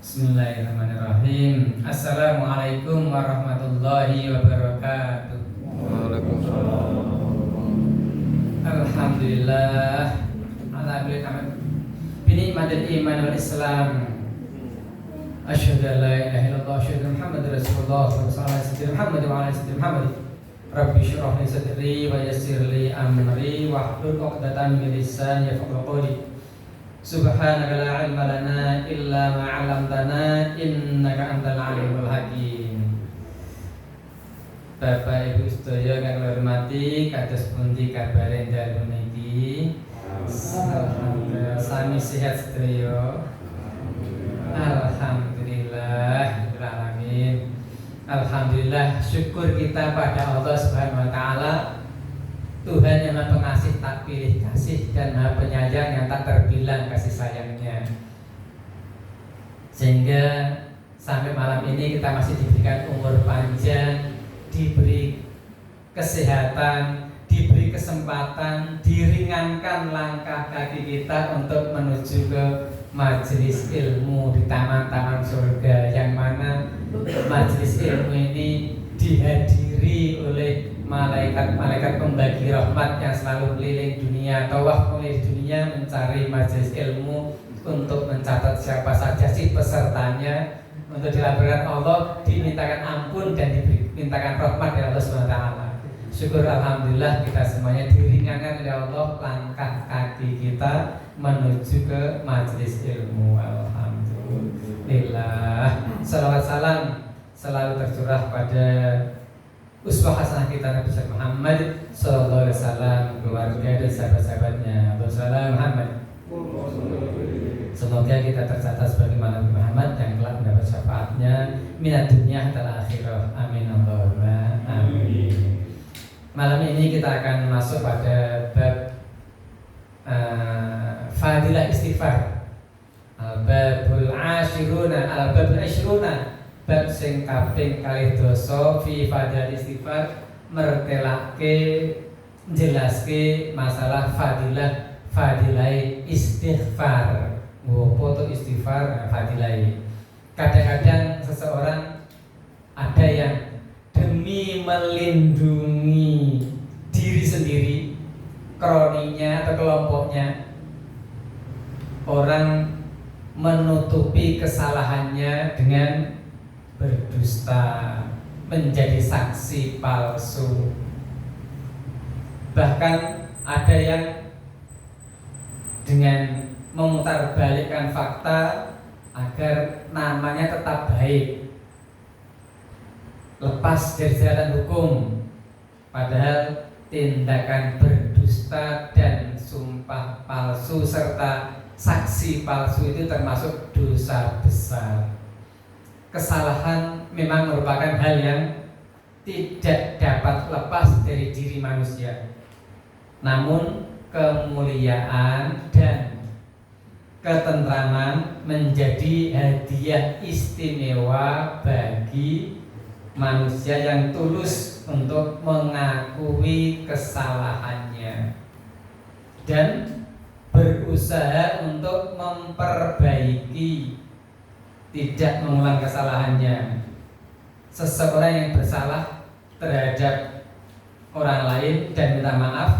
Bismillahirrahmanirrahim. Assalamualaikum warahmatullahi wabarakatuh. Waalaikumsalam. Alhamdulillah ala kulli hal. Binikmatil iman wal Islam. Asyhadu an la ilaha illallah wa asyhadu anna Muhammadar Rasulullah sallallahu alaihi wasallam. Muhammad wa ala sayyidina Muhammad. Rabbi shrah li sadri wa yassir li amri wahlul 'uqdatam min lisani yafqahu qawli. Subhanaka la ilma lana illa ma 'allamtana innaka antal alimul hakim. Bapak Ibu sedaya kang kula hormati, kados pundi kabare dalem niki? Alhamdulillah sami sehat sedaya. Alhamdulillah rabbil alamin. Alhamdulillah, syukur kita pada Allah Subhanahu wa taala, Tuhan yang Maha Pengasih tak pilih kasih dan Maha Penyayang yang tak terbilang kasih sayangnya. Sehingga sampai malam ini kita masih diberikan umur panjang, diberi kesehatan, diberi kesempatan, diringankan langkah kaki kita untuk menuju ke majelis ilmu di taman-taman surga, yang mana majelis ilmu ini dihadiri oleh malaikat-malaikat pembagi rahmat yang selalu keliling dunia, tawaf keliling dunia mencari majelis ilmu untuk mencatat siapa saja sih pesertanya, untuk dilaporkan Allah, dimintakan ampun dan dimintakan rahmat dari Allah SWT. Syukur alhamdulillah kita semuanya diringankan oleh Allah langkah kaki kita menuju ke majelis ilmu. Alhamdulillah. Salawat salam selalu tercurah pada uswah hasanah kita Nabi Muhammad sallallahu alaihi wasallam, keluarga dan sahabat-sahabatnya. Wassalamu Muhammad. Semoga kita tercatat sebagai Nabi Muhammad yang telah mendapat syafaatnya minat dunia hatta akhirah. Amin Allahumma amin. Malam ini kita akan masuk pada bab fadilah istighfar. Al-babul ashiruna, al-babul ashruna, bab sing kaping 2 fi fadilah istighfar, mertelake njelaske masalah fadilah istighfar. Foto istighfar fadilah. Kadang-kadang seseorang ada yang demi melindungi diri sendiri, kroninya atau kelompoknya, orang menutupi kesalahannya dengan berdusta, menjadi saksi palsu. Bahkan ada yang dengan memutarbalikkan fakta agar namanya tetap baik, lepas dari jalan hukum, padahal tindakan berdusta dan sumpah palsu serta saksi palsu itu termasuk dosa besar. Kesalahan memang merupakan hal yang tidak dapat lepas dari diri manusia. Namun kemuliaan dan ketentraman menjadi hadiah istimewa bagi manusia yang tulus untuk mengakui kesalahannya dan berusaha untuk memperbaiki, tidak mengulang kesalahannya. Seseorang yang bersalah terhadap orang lain dan minta maaf,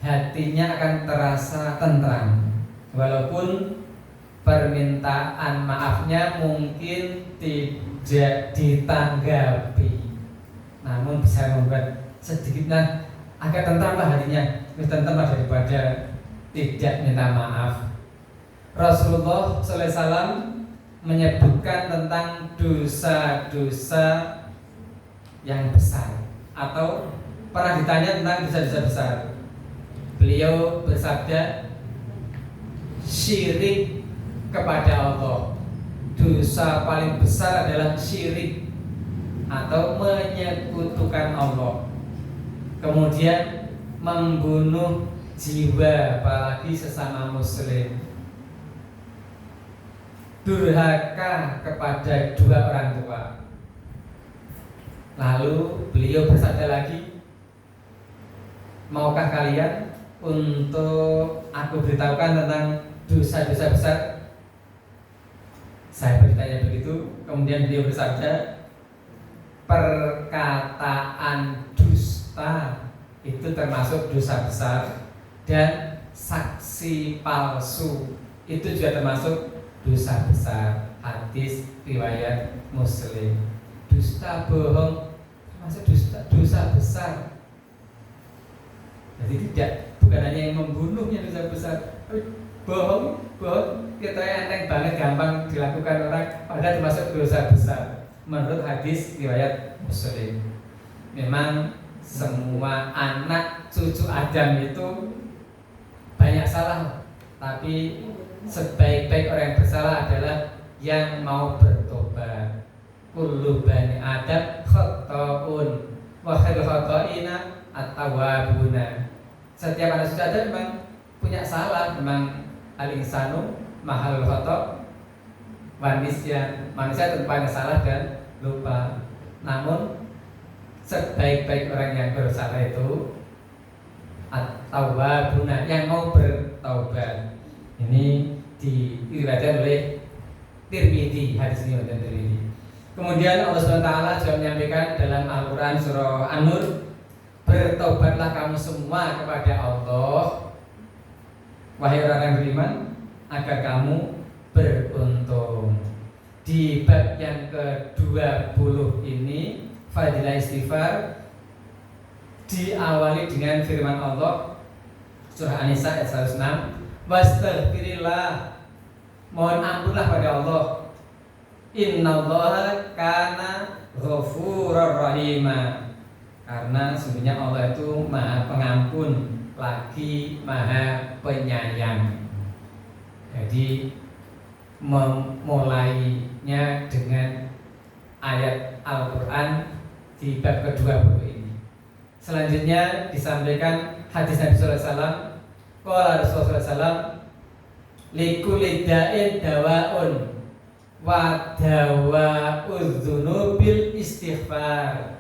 hatinya akan terasa tentram, walaupun permintaan maafnya mungkin tidak ditanggapi, namun bisa membuat sedikitnya agak tentramlah hatinya, lebih tentramlah daripada tidak minta maaf. Rasulullah SAW menyebutkan tentang dosa-dosa yang besar, atau pernah ditanya tentang dosa-dosa besar. Beliau bersabda, syirik kepada Allah, dosa paling besar adalah syirik atau menyekutukan Allah. Kemudian membunuh jiwa, apalagi sesama muslim. Durhaka kepada dua orang tua. Lalu beliau bersabda lagi, maukah kalian untuk aku beritahukan tentang dosa-dosa besar? Sahabat ditanya begitu, kemudian beliau bersabda, perkataan dusta itu termasuk dosa besar, dan saksi palsu itu juga termasuk dosa besar. Hadis riwayat Muslim. Dusta, bohong termasuk dosa besar. Jadi bukan hanya yang membunuhnya dosa besar, bohong kita enteng banget, gampang dilakukan orang, padahal termasuk dosa besar menurut hadis riwayat Muslim. Memang semua anak cucu Adam itu banyak salah, tapi sebaik-baik orang yang bersalah adalah yang mau bertobat. Kullu bani Adam khata'un wa khairul khata'ina at-tawwabuna. Setiap anak cucu Adam memang punya salah, memang al-insanu mahalul khata' manusia tentu banyak salah dan lupa. Namun sebaik-baik orang yang bersalah itu at-tawwabuna, yang mau bertaubat. Ini diriwayatkan oleh Tirmidzi, hadis ini oleh Tirmidzi. Kemudian Allah SWT juga menyampaikan dalam Al-Quran surah An-Nur, bertobatlah kamu semua kepada Allah, wahai orang yang beriman, agar kamu beruntung. Di bab yang ke-20 ini, fadilah istighfar diawali dengan firman Allah surah An-Nisa ayat 106, wastaghfirillah, mohon ampunlah pada Allah, innallaha kana ghafurur rahima, karena sesungguhnya Allah itu Maha Pengampun lagi Maha Penyayang. Jadi memulainya dengan ayat Al-Quran di bab ke-20 ini. Selanjutnya disampaikan hadis Nabi sallallahu alaihi wasallam, qala Rasulullah sallallahu likulli da'in dawaun wa dawa'udz dzunubil istighfar.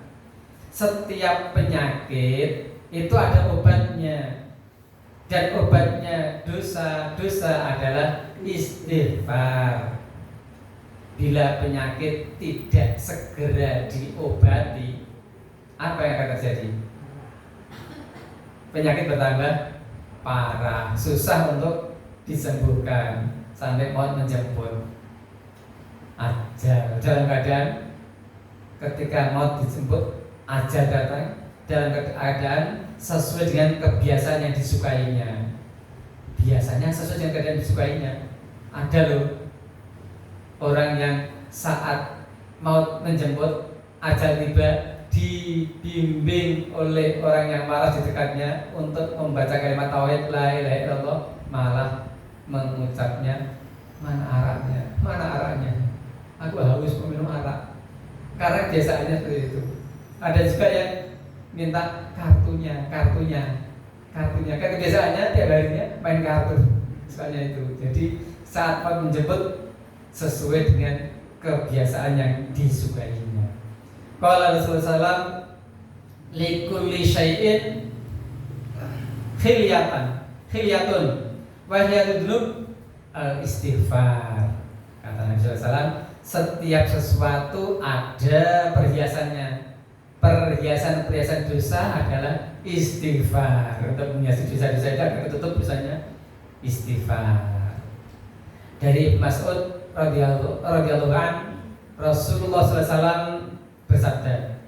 Setiap penyakit itu ada obatnya, dan obatnya dosa adalah istighfar. Bila penyakit tidak segera diobati, apa yang akan terjadi? Penyakit bertambah parah, susah untuk disembuhkan sampai maut menjemput. Ajal dalam keadaan ketika maut dijemput, ajal datang dalam keadaan sesuai dengan kebiasaan yang disukainya. Biasanya sesuai dengan keadaan disukainya. Ada loh orang yang saat maut menjemput, ajal tiba, dibimbing oleh orang yang waras di dekatnya untuk membaca kalimat tauhid la ilaha illallah, malah mengucapnya, mana araknya, aku haus meminum arak. Karena biasaannya seperti itu. Ada juga yang minta kartunya. Kan kebiasaannya tiap harinya main kartu, misalnya itu. Jadi saat mau menjemput sesuai dengan kebiasaan yang disukainya. Qala Rasulullah likulli syai'in khilyatun wa hiya dzunub istighfar. Kata Nabi SAW, setiap sesuatu ada perhiasannya. Perhiasan dosa adalah istighfar. Untuk menghiasi dosa-dosa itu agar ketutup dosanya istighfar. Dari Ibnu Mas'ud radhiyallahu anhu, Rasulullah SAW bersabda,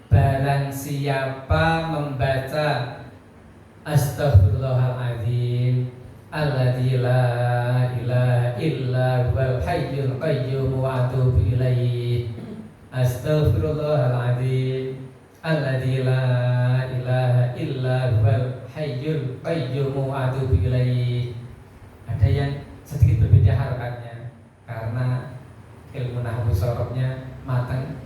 barang siapa membaca astaghfirullahaladzim alladzi la ilaha illa huwal hayyul qayyum wa atubu ilaih, astaghfirullahaladzim alladzi la ilaha illa huwal hayyul qayyum wa atubu ilaih. Ada yang sedikit berbeda harokatnya karena ilmu nahwu sorobnya matang,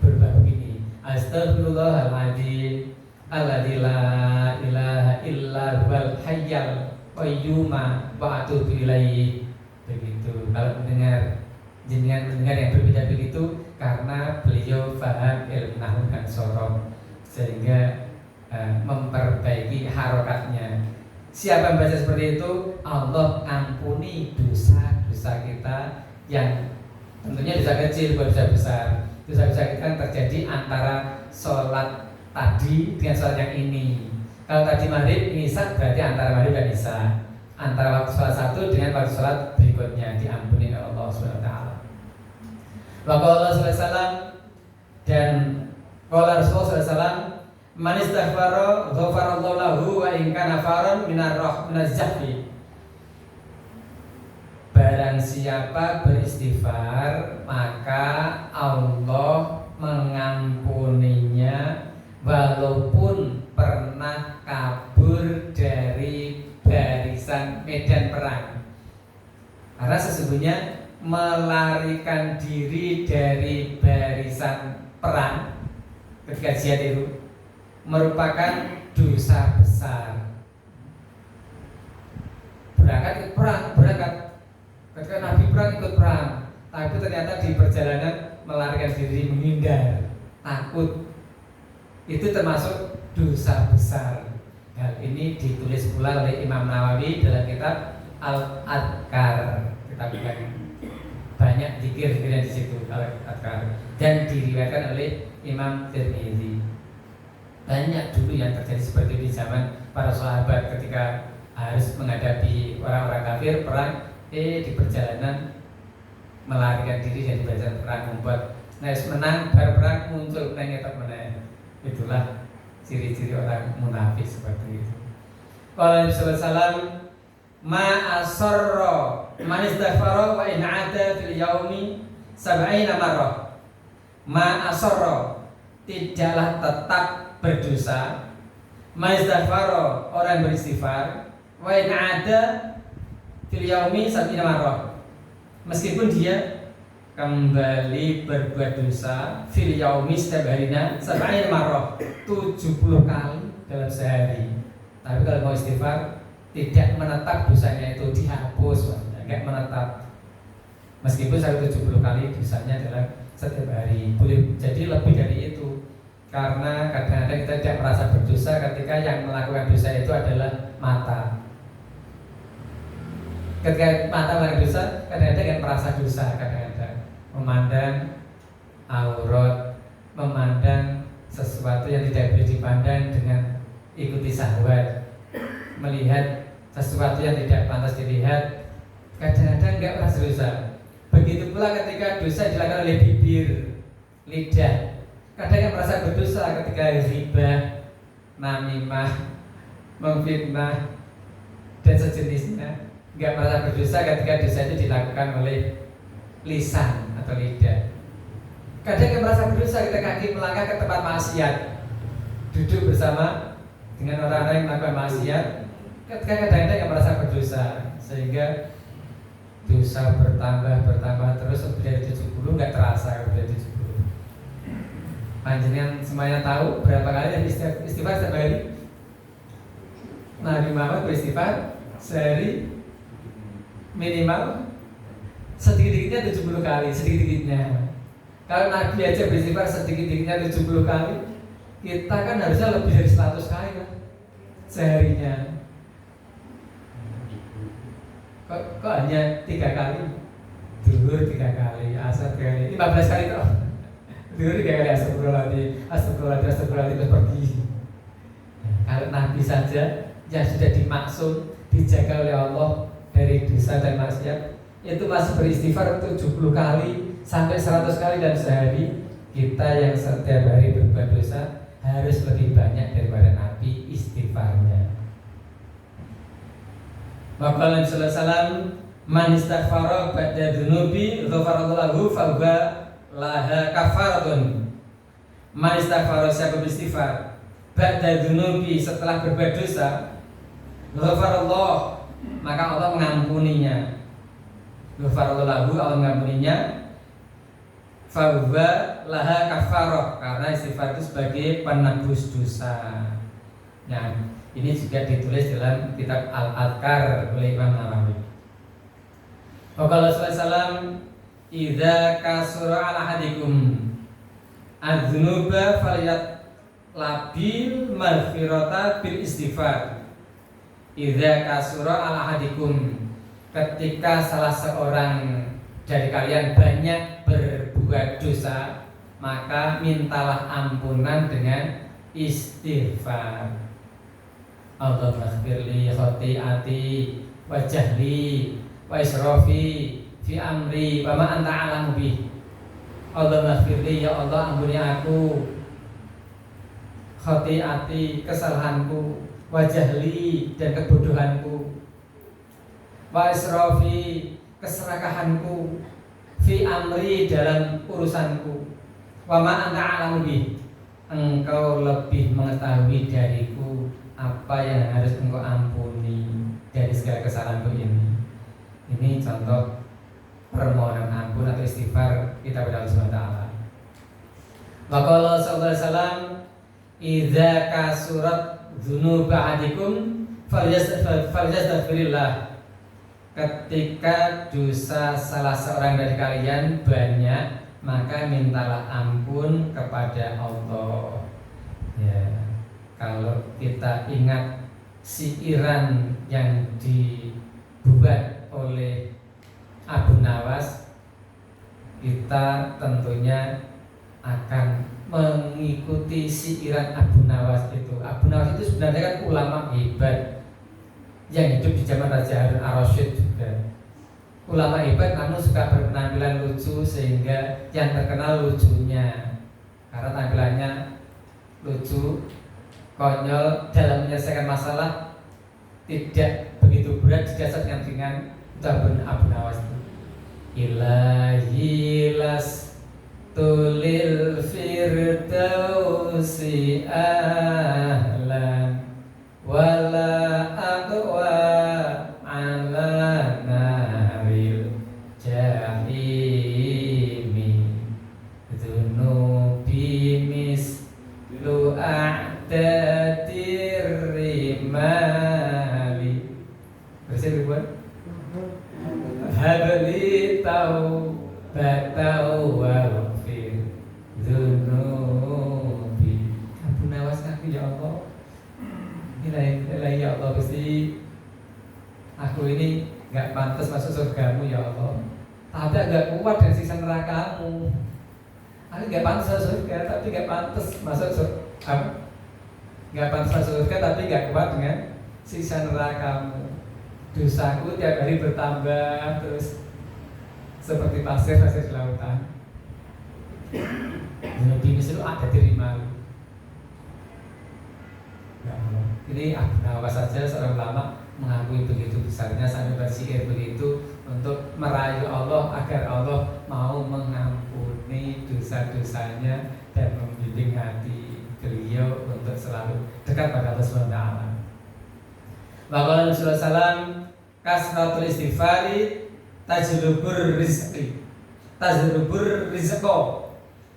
berbau begini, astaghfirullahaladzim alladzi la ilaha illa huwal hayyul qayyum wa atubu ilaih. Begitu. Kalau jenengan mendengar yang berbeda begitu, karena beliau paham ilmu nahwu dan sorob, sehingga memperbaiki harokatnya. Siapa yang baca seperti itu, Allah ampuni dosa-dosa kita yang tentunya dosa kecil bukan dosa besar. Dosa besar itu kan terjadi antara sholat tadi dengan sholat yang ini. Kalau tadi maghrib isya berarti antara maghrib dan isya, antara waktu sholat satu dengan waktu sholat berikutnya diampuni oleh Allah Subhanahu Wa Taala. Maka Allah SAW dan qala Rasulullah SAW, man istaghfara ghafarallahu lahu wa in kana faran minaz jahli. Barang siapa beristighfar, maka Allah mengampuninya walaupun pernah kabur dari barisan medan perang. Karena sesungguhnya melarikan diri dari barisan perang ketika jihad itu merupakan dosa besar. Berangkat ketika Nabi perang ikut perang, tapi ternyata di perjalanan melarikan diri, menghindar, takut. Itu termasuk dosa besar. Hal ini ditulis pula oleh Imam Nawawi dalam kitab Al-Adhkar. Kitab yang banyak zikir-zikirnya di situ, Al-Adhkar, dan diriwayatkan oleh Imam Tirmidzi. Banyak dulu yang terjadi seperti di zaman para sahabat ketika harus menghadapi orang-orang kafir perang, di perjalanan melarikan diri dari barisan perang, membuat menang berperang muncul pengetok menang. Itulah ciri-ciri orang munafik seperti itu. Qala Nabi sallallahu alaihi wasallam, ma asarra man istaghfara wa in 'ada fil yaumi 70 marrah. Ma asarra, tidaklah tetap berdosa, man istaghfara, orang beristighfar, wa in 'ada fil yaumi 70 marrah, meskipun dia kembali berbuat dosa fil yaumi setiap harinya 70 marrah, 70 kali dalam sehari. Tapi kalau mau istighfar tidak menetap dosanya itu, dihapus, enggak menetap. Meskipun 70 kali dosanya dalam setiap hari, boleh jadi lebih dari itu. Karena kadang-kadang kita tidak merasa berdosa ketika yang melakukan dosa itu adalah mata. Ketika mata melakukan dosa, kadang-kadang yang merasa dosa, kadang-kadang memandang aurat, memandang sesuatu yang tidak boleh dipandang dengan ikuti syahwat, melihat sesuatu yang tidak pantas dilihat, kadang-kadang enggak merasa dosa. Begitu pula ketika dosa dilakukan oleh bibir, lidah, kadang yang merasa berdosa ketika ghibah, namimah, memfitnah dan sejenisnya. Enggak merasa berdosa ketika dosa itu dilakukan oleh lisan atau lidah. Kadang yang merasa berdosa ketika kaki melangkah ke tempat maksiat, duduk bersama dengan orang-orang yang melakukan maksiat, ketika kadang-kadang yang merasa berdosa, sehingga dosa bertambah terus lebih dari 70, enggak terasa lebih dari 70. Panjenengan semuanya tahu berapa kali yang istighfar setiap hari? Nabi Muhammad beristighfar sehari minimal sedikit-dikitnya 70 kali, sedikit-dikitnya. Kalau Nabi aja beristighfar sedikit-dikitnya 70 kali, kita kan harusnya lebih dari 100 kali kan seharinya. Kok hanya 3 kali? Duhur 3 kali, asar 3 kali, 15 kali toh. Duhur 3 kali, astagfirullahaladzim terus pergi. Kalau Nabi saja yang sudah dimaksud, dijaga oleh Allah dari dosa dan maksiat, itu masih beristighfar 70 kali sampai 100 kali dalam sehari. Kita yang setiap hari berbuat dosa harus lebih banyak daripada Nabi istighfarnya. Maka Nabi sallallahu alaihi wasallam, man istaghfara ba'da dzunubi ghafarallahu lahu fa huwa laha kafaratun. Man istaghfara, siapa beristighfar ba'da dzunubi, setelah berbuat dosa, ghafarallahu, maka Allah mengampuninya. Ghafarallahu lahu, Allah mengampuninya. Fa huwa laha kafarah, karena istighfar itu sebagai penebus dosa. Nah, ini juga ditulis dalam kitab Al-Adhkar oleh Imam Nawawi. Qala sallallahu idza kasura ala hadikum adzunuba falyat labil maghfirata bil istighfar. Idza kasura ala hadikum, ketika salah seorang dari kalian banyak berbuat dosa, maka mintalah ampunan dengan istighfar. Allahumma ighfirli khati'ati wa jahli wa israfi fi amri wa ma anta a'lamu bih. Allahumma ighfirli, ya Allah ampuni aku, khati'ati kesalahanku, wa jahli dan kebodohanku, wa israfi keserakahanku, fi amri dalam urusanku, wa ma anta a'lamu bih, engkau lebih mengetahui dariku apa yang harus engkau ampuni dari segala kesalahanku ini. Ini contoh permohonan ampun atau istighfar kita kepada Allah Subhanahu wa taala. Wa qala sallallahu alaihi wasallam, idza kasurat dzunubu ahadikum falyastaghfirillah. Ketika dosa salah seorang dari kalian banyak, maka mintalah ampun kepada Allah. Ya, kalau kita ingat siiran yang dibuat oleh Abu Nawas, kita tentunya akan mengikuti siiran Abu Nawas itu. Abu Nawas itu sebenarnya kan ulama hebat yang hidup di zaman Raja Harun ar-Rasyid juga. Ulama hebat namun suka berpenampilan lucu, sehingga yang terkenal lucunya karena tampilannya lucu, konyol, dalam menyelesaikan masalah tidak begitu berat didasarkan dengan ucapan Abu Nawas itu. Ilahi las tulil firdausi ahlan wala aqwa ala naril jahimi dzunubi mislu a'dadir rimali. Bersih ribuan habli taubatau waghfir dzunubi. Abu Nawas ngaku, ya Allah, Ilahi ya Allah, Gusti, aku ini gak pantas masuk surgamu ya Allah, tapi agak kuat dari siksa nerakamu. Aku gak pantas masuk surga, tapi gak pantas masuk surga. Gak pantas masuk surga, tapi gak kuat dengan siksa nerakamu. Dosaku tiap hari bertambah terus seperti pasir di lautan. Lebih misal ada dirimalu. Ya Allah. Ini Abu Nawas saja seorang ulama mengakui begitu besarnya sampai bersihir begitu untuk merayu Allah agar Allah mau mengampuni dosa-dosanya dan membimbing hati beliau untuk selalu dekat pada Allah Subhanahu wa taala. Wa qala sallallahu kasratul istighfari tajlubur rizqi. Tajlubur rizqo.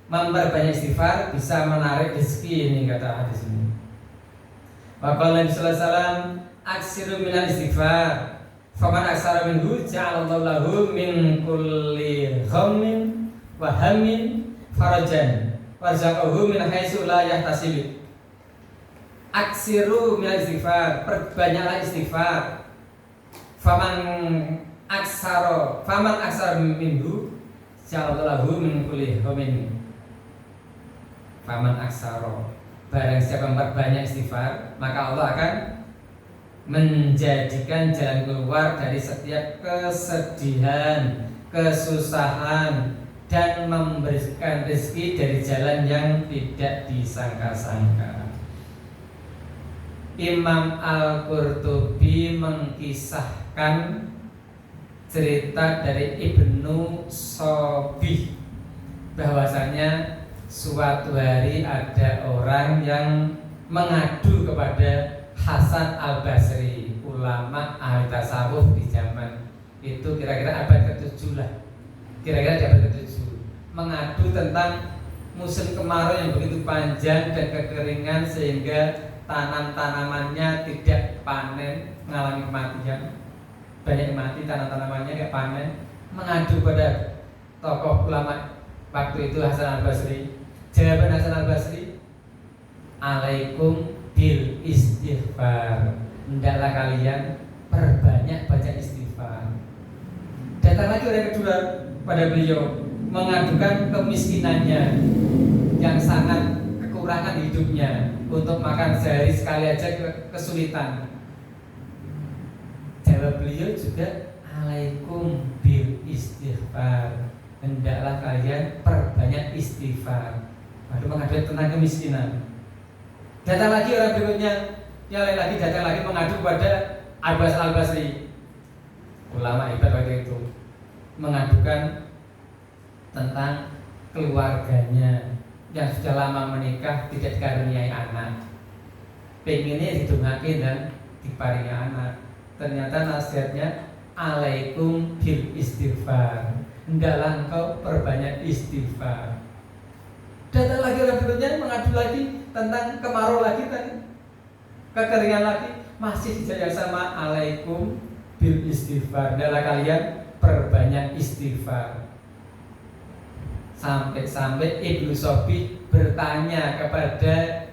Memperbanyak istighfar bisa menarik rezeki, ini kata hadis ini. Wa qala sallallahu aksiru minal istighfar. Faman aksara minhu ja'alallahu lahu min kulli ghammin wa hammin farajan warzaqahu min haitsu la yahtasib. Aksiru minal istighfar, perbanyaklah istighfar. Faman aksara minhu ja'alallahu lahu min kulli ghammin. Faman aksara, barang siapa memperbanyak istighfar, maka Allah akan menjadikan jalan keluar dari setiap kesedihan, kesusahan, dan memberikan rezeki dari jalan yang tidak disangka-sangka. Imam Al-Qurtubi mengkisahkan cerita dari Ibnu Sobih bahwasanya suatu hari ada orang yang mengadu kepada Hasan Al-Basri, ulama ahli tasawuf di zaman itu, kira-kira abad ke-7 lah. Kira-kira di abad ke-7, mengadu tentang musim kemarau yang begitu panjang dan kekeringan sehingga tanam-tanamannya tidak panen, mengalami kematian. Banyak mati tanam-tanamannya tidak panen. Mengadu pada tokoh ulama waktu itu Hasan Al-Basri. Jawaban Hasan Al-Basri, alaikum bil istighfar. Hendaklah kalian perbanyak baca istighfar. Datang lagi orang kedua, pada beliau, mengadukan kemiskinannya yang sangat kekurangan hidupnya, untuk makan sehari sekali aja kesulitan. Jawab beliau juga, alaikum bil istighfar, hendaklah kalian perbanyak istighfar. Baru mengadu tentang kemiskinan. Datang lagi orang berikutnya, yang lain lagi datang lagi mengadu kepada Abbas al-Basri, ulama hebat waktu itu, mengadukan tentang keluarganya yang sudah lama menikah tidak dikaruniai anak, pengennya didongake dan diparingi anak. Ternyata nasihatnya, alaikum bil istighfar, hendaklah engkau perbanyak istighfar. Datang lagi orang berikutnya mengadu lagi tentang kemarau lagi tadi, kekeringan lagi, masih dijawab sama, alaikum bil istighfar, hendaklah kalian perbanyak istighfar. Sampai Ibnu Sofi bertanya kepada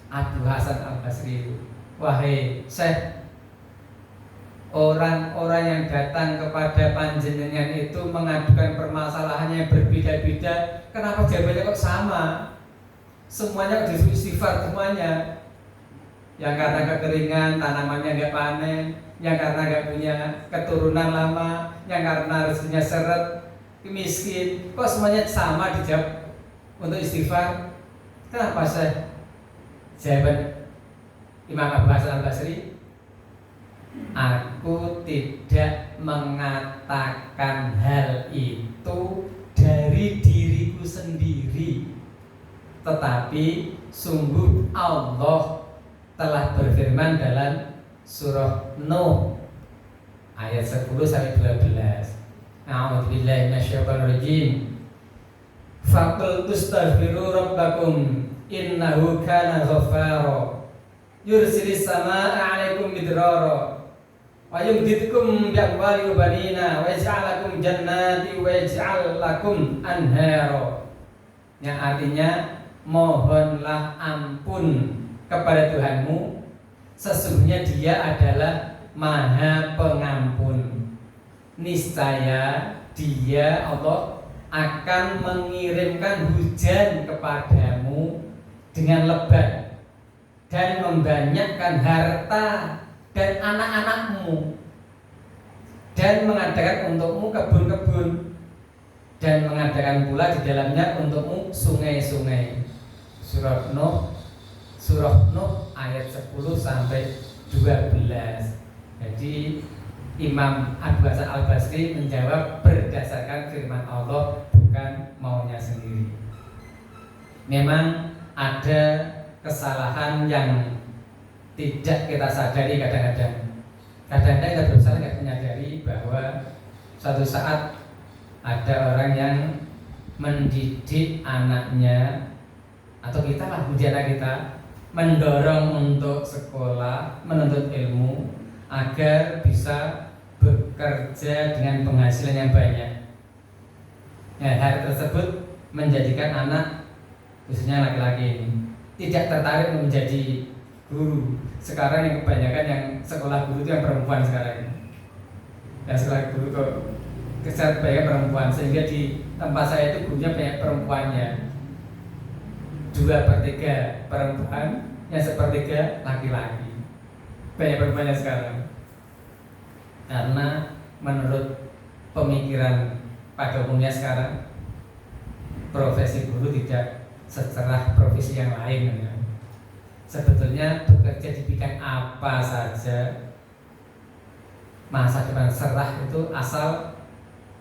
Abu Hasan al-Basri, wahai Syekh, orang-orang yang datang kepada panjenengan itu mengadukan permasalahannya yang berbeda-beda, kenapa jawabannya kok sama? Semuanya disuruh istighfar semuanya. Yang karena kekeringan, tanamannya nggak panen, yang karena nggak punya keturunan lama, yang karena rezekinya seret, miskin, kok semuanya sama dijawab untuk istighfar? Kenapa Syekh? Jawaban Imam Abu Hasan al-Basri, aku tidak mengatakan hal itu dari diriku sendiri, tetapi sungguh Allah telah berfirman dalam surah Nuh ayat 10 sampai 12. A'udzubillahi minasyaitonirrajim. Faqul tastaghfiru rabbakum innahu kana ghaffara yursilis samaa'a 'alaikum midrara wa yumdidkum bi amwalin wa banina wa yaj'al lakum jannati wa yaj'al lakum anhara. Yang artinya, mohonlah ampun kepada Tuhanmu, sesungguhnya Dia adalah Maha Pengampun. Niscaya Dia, Allah, akan mengirimkan hujan kepadamu dengan lebat dan membanyakkan harta dan anak-anakmu, dan mengadakan untukmu kebun-kebun, dan mengadakan pula di dalamnya untukmu sungai-sungai. Surah Nuh ayat 10 sampai 12. Jadi Imam Abu Hasan al-Basri menjawab berdasarkan firman Allah, bukan maunya sendiri. Memang ada kesalahan yang tidak kita sadari kadang-kadang. Kadang-kadang kita berusaha tidak menyadari bahwa suatu saat ada orang yang mendidik anaknya, atau kita lah mendidik anak kita, mendorong untuk sekolah, menuntut ilmu agar bisa bekerja dengan penghasilan yang banyak. Nah, hal tersebut menjadikan anak, khususnya laki-laki ini, tidak tertarik menjadi guru. Sekarang yang kebanyakan yang sekolah guru itu yang perempuan sekarang ini. Dan sekolah guru kok kebanyakan perempuan, sehingga di tempat saya itu gurunya banyak perempuannya. 2/3 perempuan, yang 1/3 laki-laki. Banyak perempuannya sekarang. Karena menurut pemikiran pada umumnya sekarang, profesi guru tidak secerah profesi yang lain. Sebetulnya bekerja di bidang apa saja, masa depan cerah itu asal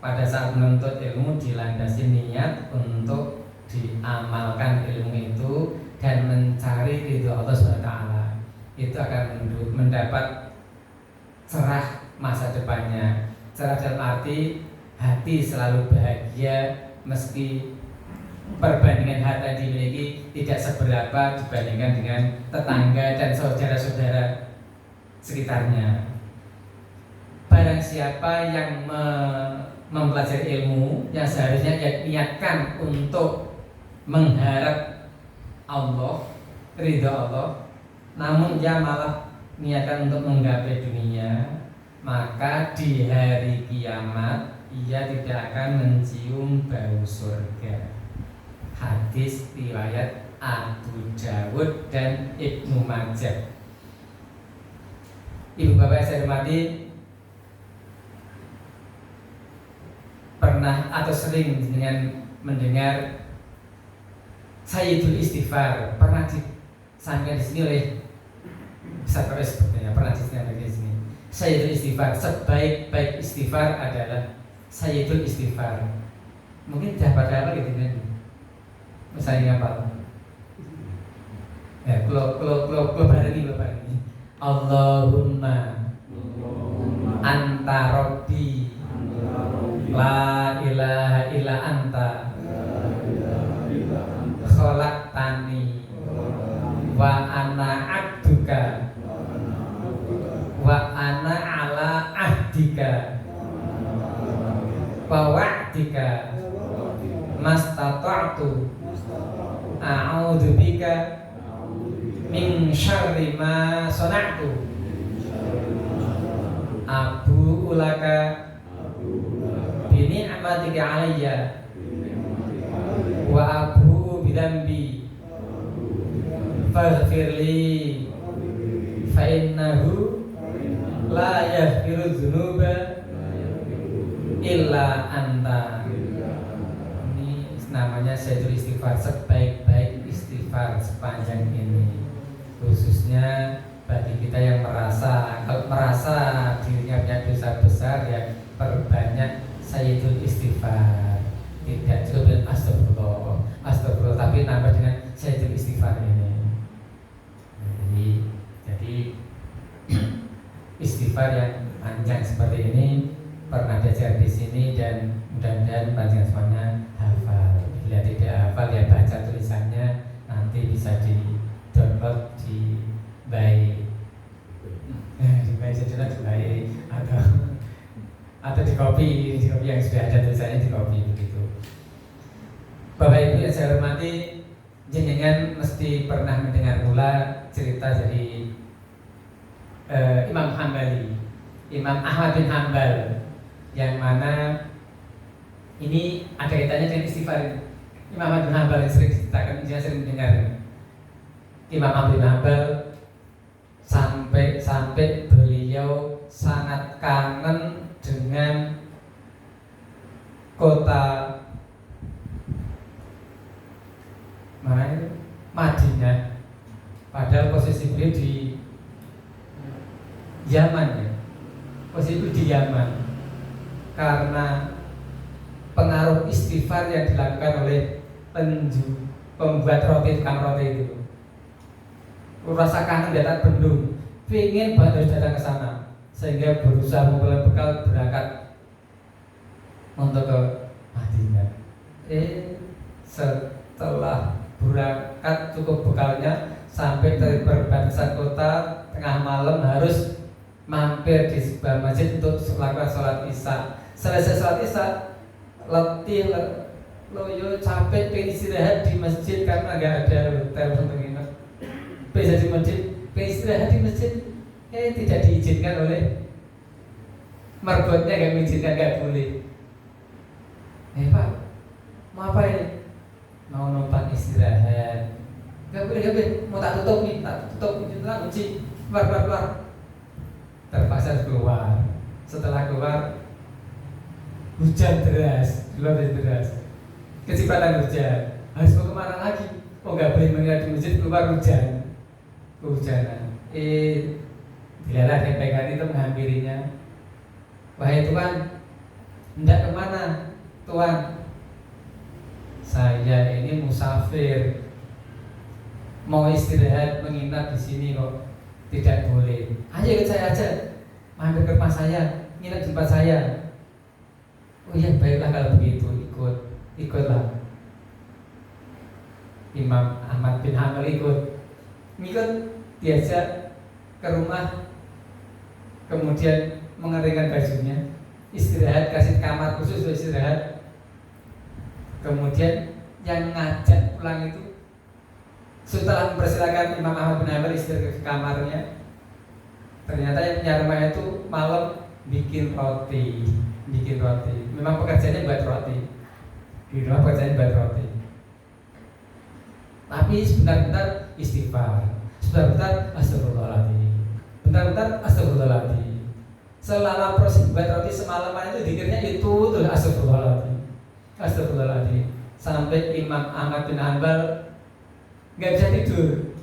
pada saat menuntut ilmu dilandasi niat untuk diamalkan ilmu itu dan mencari ridho Allah SWT. Itu akan mendapat cerah masa depannya. Cerah dalam arti hati selalu bahagia meski perbandingan harta yang dimiliki tidak seberapa dibandingkan dengan tetangga dan saudara-saudara sekitarnya. Barang siapa yang mempelajari ilmu, yang seharusnya niatkan untuk mengharap Allah, ridha Allah, namun dia malah niatkan untuk menggapai dunia, maka di hari kiamat ia tidak akan mencium bau surga. Hadis riwayat Abu Dawud dan Ibnu Majah. Ibu bapak saya hormati, pernah atau sering dengan mendengar Sayyidul Istighfar? Pernah disampaikan di sini oleh Ustaz Faris sepertinya pernah disampaikan di sini. Sayyidul Istighfar, sebaik-baik istighfar adalah Sayyidul Istighfar. Mungkin dah pada apa gitu kan? Misalnya apa? Ya, kalau barengi. Allahumma anta Rabbi la ilaha illa anta khalaqtani wa ana abduka wa ana ala ahdika wa wa'dika mastata'tu a'udzu bika min syarri ma sana'tu abu ulaka bi ni'matika alayya wa abu bidambi faghfirli fa innahu la yaghfiru dzunuba illa anta. Ini namanya Sayyidul Istighfar, sebaik-baik istighfar sepanjang ini. Khususnya bagi kita yang merasa dirinya punya dosa besar, ya perbanyak Sayyidul Istighfar. Tidak cukup dengan astagfirullah, tapi nambah dengan Sayyidul Istighfar ini. Jadi istighfar yang panjang seperti ini pernah diajar di sini, dan mudah-mudahan panjang semuanya hafal. Bila tidak hafal ya baca tulisannya, nanti bisa di-download di baik atau di copy yang sudah ada tulisannya, di copy begitu. Bapak Ibu yang saya hormati, jenengan mesti pernah mendengar pula cerita dari Imam Hambali, Imam Ahmad bin Hanbal, yang mana ini ada kaitannya dengan istighfar. Imam Ahmad bin Hanbal yang sering diceritakan, dia sering mendengar. Imam Ahmad bin Hanbal sampai beliau sangat kangen dengan kota mana itu? Madinah. Padahal posisi beliau di Yaman ya. Posisi itu di Yaman. Karena pengaruh istighfar yang dilakukan oleh pembuat roti, tukang roti itu. Rasa kangen datang bendung, pengen banget harus datang ke sana, sehingga berusaha mengumpulkan bekal berangkat untuk ke Madinah. Setelah berangkat cukup bekalnya, sampai dari perbatasan kota, tengah malam harus mampir di sebuah masjid untuk melakukan sholat isya. Selesai sholat isya, letih, loyo, capek, pengen istirahat di masjid karena nggak ada hotel untuk nginep. Bisa di masjid, pengen istirahat di masjid, tidak diizinkan oleh marbotnya, nggak mengizinkan, nggak boleh. Pak, mau apa ini? Mau numpang istirahat. Nggak boleh, mau tak tutup nih, kunci, keluar. Terpaksa keluar. Setelah keluar, hujan deras, kecipratan hujan. Harus mau kemana lagi? Oh, nggak boleh menginap di masjid, keluar hujanan. Dilarang DPR itu menghampirinya. Wahai Tuhan, hendak kemana? Tuhan, saya ini musafir, mau istirahat, menginap di sini kok. Tidak boleh. Ayo ikut saya aja, mampir ke rumah saya, nginap di tempat saya. Oh iya, baiklah kalau begitu, ikutlah. Imam Ahmad bin Hanbal ikut, diajak ke rumah, kemudian mengeringkan bajunya, istirahat, kasih kamar khusus untuk istirahat. Kemudian yang ngajak pulang itu, setelah mempersilakan Imam Ahmad bin Hanbal istirahat ke kamarnya, ternyata yang punya rumah itu malam bikin roti, bikin roti. Memang pekerjaannya buat roti. Di rumah pekerjaannya buat roti. Tapi sebentar-bentar istighfar, sebentar-bentar astagfirullahaladzim, bentar-bentar astagfirullahaladzim. Selama proses buat roti semalaman itu dikirnya itu tuh astagfirullahaladzim, astagfirullahaladzim. Sampai Imam Ahmad bin Hanbal nggak bisa tidur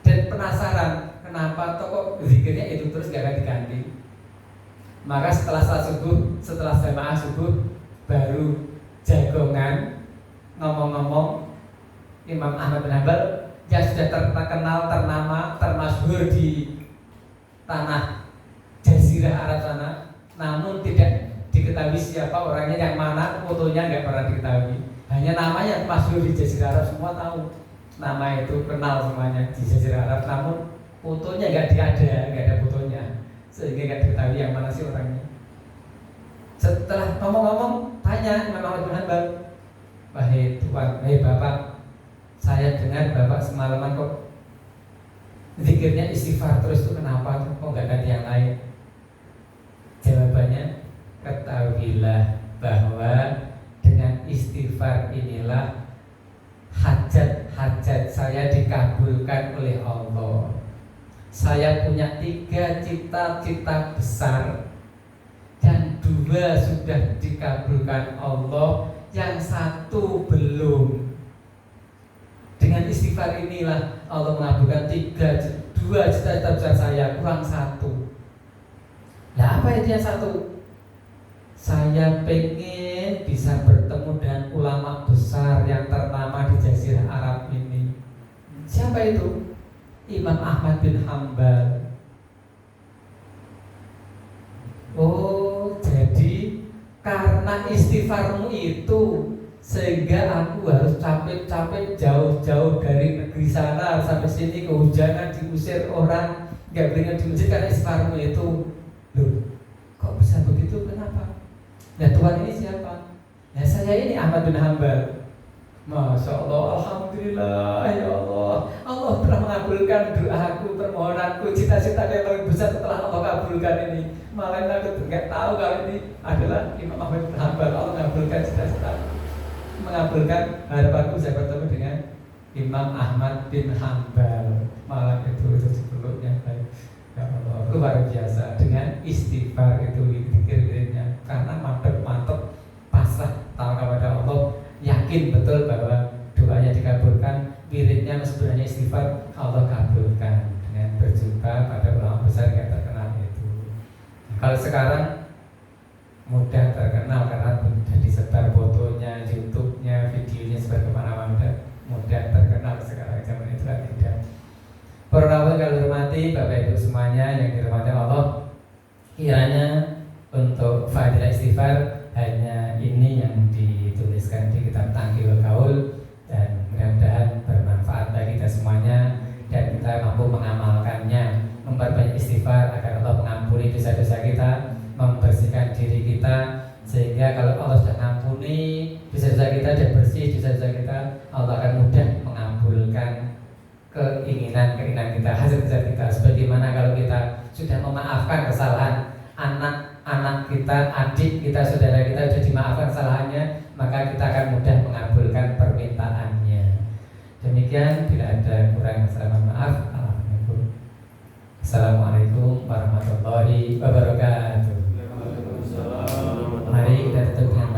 dan penasaran kenapa kok zikirnya itu terus gak akan diganti. Maka setelah salat subuh, setelah jamaah subuh, baru jagongan ngomong-ngomong Imam Ahmad bin Hanbal yang sudah terkenal, ternama, termasyhur di tanah Jazirah Arab sana, namun tidak diketahui siapa orangnya, yang mana, fotonya nggak pernah diketahui. Hanya namanya masyhur di Jazirah Arab, semua tahu nama itu, kenal semuanya di Jazirah Arab, namun fotonya nggak ada fotonya, sehingga nggak diketahui yang mana sih orangnya. Setelah ngomong-ngomong, tanya Imam Ahmad bin Hanbal, wahai Tuhan, wahai Bapak, saya dengar Bapak semalaman kok zikirnya istighfar terus, itu kenapa tuh, kok nggak ganti yang lain? Jawabannya, ketahuilah bahwa dengan istighfar inilah hajat-hajat saya dikabulkan oleh Allah. Saya punya 3 cita-cita besar, dan 2 sudah dikabulkan Allah, yang 1 belum. Dengan istighfar inilah Allah mengabulkan 2 cita-cita besar saya, kurang 1. Nah, apa itu yang 1? Saya pengen bisa bertemu dengan ulama besar yang ternama di Jazirah Arab ini. Siapa itu? Imam Ahmad bin Hanbal. Oh, jadi karena istighfarmu itu sehingga aku harus capek-capek jauh-jauh dari negeri sana sampai sini, kehujanan, diusir orang, nggak boleh di masjid karena istighfarmu itu. Loh, kok bisa begitu? Kenapa? Nah, Tuhan ini siapa? Ya, saya ini Ahmad bin Hanbal. Masya Allah, alhamdulillah, ya Allah. Allah telah mengabulkan doaku, permohonanku, cita-cita yang paling besar telah Allah kabulkan ini. Malah aku nggak tahu kalau ini adalah Imam Ahmad bin Hanbal. Allah mengabulkan cita-cita, mengabulkan harapanku saya bertemu dengan Imam Ahmad bin Hanbal. Malah itu sebelumnya baik. Ya Allah, luar biasa. Dengan istighfar itu dikir-kirnya, karena mantep pasrah tahu kepada Allah, yakin betul bahwa doanya dikabulkan, wiridnya sebenarnya istighfar, Allah kabulkan dengan berjumpa pada ulama besar yang terkenal itu. Kalau sekarang mudah terkenal karena sudah disebar fotonya, YouTube-nya, videonya sebar kemana-mana, mudah terkenal sekarang. Zaman itu kan tidak. Para rawat kalau hormati Bapak Ibu semuanya yang dirahmati Allah, kiranya untuk fadilah istighfar hanya ini yang dituliskan di kitab Tangkil Qaul, dan mudah-mudahan bermanfaat bagi kita semuanya dan kita mampu mengamalkannya, memperbanyak istighfar agar Allah mengampuni dosa-dosa kita, membersihkan diri kita, sehingga kalau Allah sudah mengampuni dosa-dosa kita dan bersih dosa-dosa kita, Allah akan mudah mengabulkan keinginan kita, hasil-hasil kita. Sebagaimana kalau kita sudah memaafkan kesalahan anak kita, adik kita, saudara kita sudah dimaafkan kesalahannya, maka kita akan mudah mengabulkan permintaannya. Demikian, bila ada kurang saya mohon maaf. Assalamualaikum warahmatullahi wabarakatuh. Mari kita tutup dengan